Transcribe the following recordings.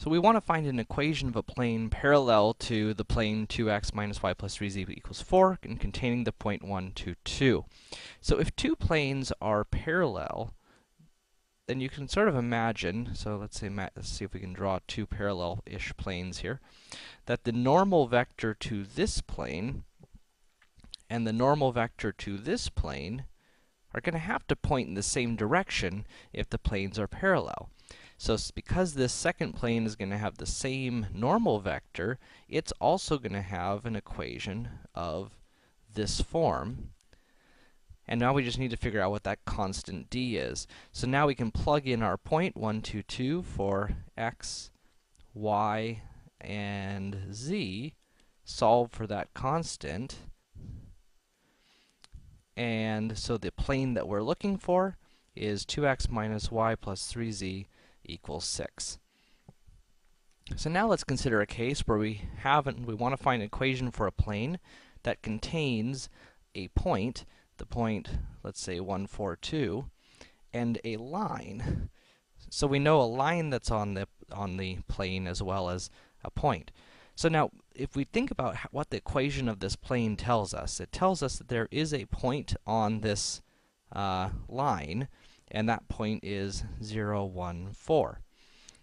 So we want to find an equation of a plane parallel to the plane 2x minus y plus 3z equals 4 and containing the point 1, 2, 2. So if two planes are parallel, then you can sort of imagine, so let's see if we can draw two parallel-ish planes here, that the normal vector to this plane and the normal vector to this plane are going to have to point in the same direction if the planes are parallel. So because this second plane is going to have the same normal vector, it's also going to have an equation of this form. And now we just need to figure out what that constant d is. So now we can plug in our point 1, 2, 2 for x, y, and z, solve for that constant. And so the plane that we're looking for is 2x minus y plus 3z equals 6. So now let's consider a case where we want to find an equation for a plane that contains a point, the point, let's say 1, 4, 2, and a line. So we know a line that's on the plane as well as a point. So now, if we think about what the equation of this plane tells us, it tells us that there is a point on this line, and that point is 0, 1, 4.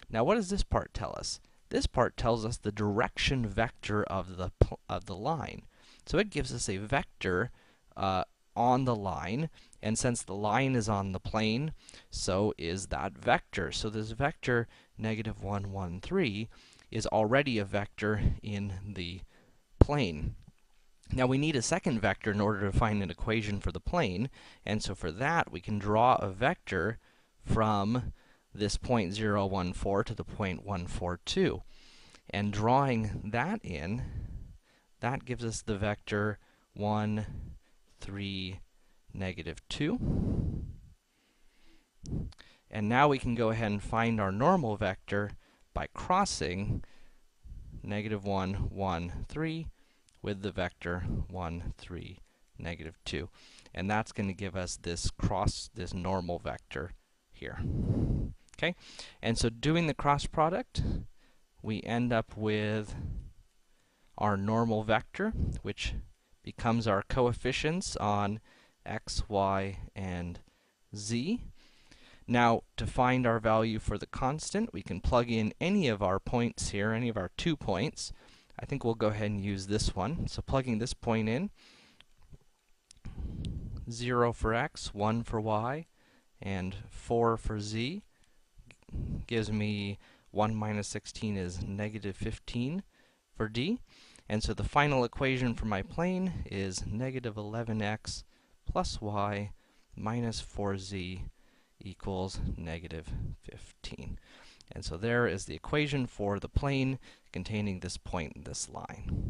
Now, what does this part tell us? This part tells us the direction vector of the line. So it gives us a vector on the line, and since the line is on the plane, so is that vector. So this vector, negative 1, 1, 3, is already a vector in the plane. Now we need a second vector in order to find an equation for the plane, and so for that we can draw a vector from this point 0, 1, 4 to the point 1, 4, 2. And drawing that in, that gives us the vector 1, 3, negative 2. And now we can go ahead and find our normal vector by crossing negative 1, 1, 3 with the vector 1, 3, negative 2. And that's going to give us this normal vector here. Okay? And so doing the cross product, we end up with our normal vector, which becomes our coefficients on x, y, and z. Now, to find our value for the constant, we can plug in any of our points here, any of our 2 points. I think we'll go ahead and use this one. So plugging this point in, 0 for x, 1 for y, and 4 for z, gives me 1 minus 16 is negative 15 for d. And so the final equation for my plane is negative 11x plus y minus 4z equals negative 15. And so there is the equation for the plane containing this point and this line.